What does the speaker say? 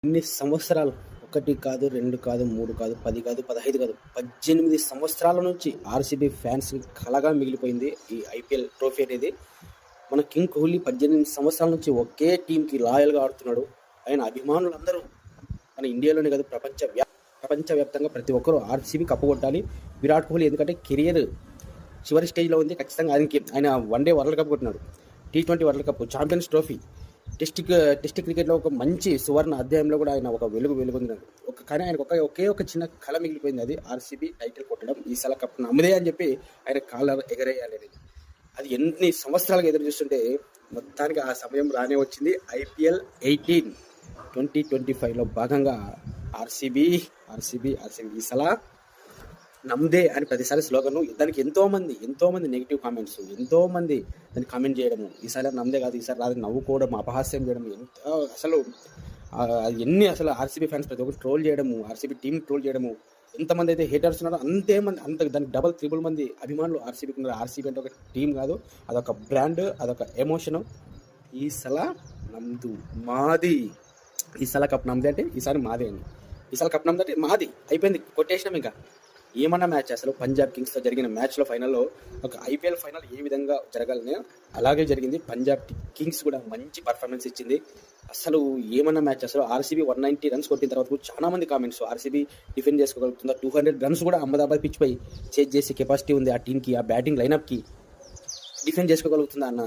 ఇన్ని సంవత్సరాలు, ఒకటి కాదు, 2 కాదు, 3 కాదు, 10 కాదు, 15 కాదు, 18 సంవత్సరాల నుంచి ఆర్‌సీబీ ఫ్యాన్స్‌కి కలగా మిగిలిపోయింది ఈ ఐపీఎల్ ట్రోఫీ అనేది. మన కింగ్ కోహ్లీ 18 సంవత్సరాల నుంచి ఒకే టీంకి లాయల్‌గా ఆడుతున్నాడు. ఆయన అభిమానులందరూ మన ఇండియాలోనే కాదు ప్రపంచవ్యాప్తంగా ప్రతి ఒక్కరూ ఆర్‌సీబీ కప్పు కొట్టాలి. విరాట్ కోహ్లీ ఎందుకంటే కెరియర్ చివరి స్టేజ్‌లో ఉంది. ఖచ్చితంగా ఆయన వన్‌డే వరల్డ్ కప్ కొట్టినాడు. టీ20 world cup, champions trophy, test క్రికెట్లో ఒక మంచి సువర్ణ అధ్యాయంలో కూడా ఆయన ఒక వెలుగొందినాడు. కానీ ఆయనకు ఒకే ఒక చిన్న కళ మిగిలిపోయింది, అది ఆర్‌సీబీ టైటిల్ కొట్టడం. ఈసారి కప్ నమ్మదే అని చెప్పి ఆయన కాలర్ ఎగరేయాలి అనేది. అది ఎన్ని సంవత్సరాలుగా ఎదురు చూస్తుంటే మొత్తానికి ఆ సమయం రానే వచ్చింది. ఐపీఎల్ 18 2025లో భాగంగా ఆర్‌సీబీ ఈసారి నమ్దే అని ప్రతిసారి స్లోగన్. దానికి ఎంతో మంది నెగిటివ్ కామెంట్స్, ఎంతో మంది దాన్ని కామెంట్ చేయడము, ఈసారి నమ్దే కాదు, ఈసారి రాదు అపహాస్యం చేయడం, అసలు ఎన్ని అసలు ఆర్‌సీబీ ఫ్యాన్స్ ప్రతి ఒక్కరు ట్రోల్ చేయడము, ఆర్‌సీబీ టీం ట్రోల్ చేయడము. ఎంతమంది అయితే హేటర్స్ ఉన్నారో దానికి డబల్ త్రిబుల్ మంది అభిమానులు ఆర్‌సీబీకి ఉన్నారు. ఆర్‌సీబీ అంటే ఒక టీం కాదు, అదొక బ్రాండ్, అదొక ఎమోషను. ఈసారి నమ్దు మాది, ఈసారి కప్ నమ్దే అంటే ఈసారి మాదే అండి. ఈసారి కప్ నమ్దే అంటే మాది, అయిపోయింది, కొట్టేసినాం. ఇంకా ఏమన్నా మ్యాచ్, అసలు పంజాబ్ కింగ్స్తో జరిగిన మ్యాచ్లో ఫైనల్లో ఒక ఐపీఎల్ ఫైనల్ ఏ విధంగా జరగాలని అలాగే జరిగింది. పంజాబ్ కింగ్స్ కూడా మంచి పర్ఫార్మెన్స్ ఇచ్చింది. అసలు ఏమన్నా మ్యాచ్, అసలు ఆర్‌సీబీ 190 రన్స్ కొట్టిన తర్వాత కూడా చాలా మంది కామెంట్స్, ఆర్‌సీబీ డిఫెండ్ చేసుకోగలుగుతుందా, 200 రన్స్ కూడా అహ్మదాబాద్ పిచ్ పై చేజ్ చేసే కెపాసిటీ ఉంది ఆ టీంకి, ఆ బ్యాటింగ్ లైనప్కి డిఫెండ్ చేసుకోగలుగుతుందా అన్న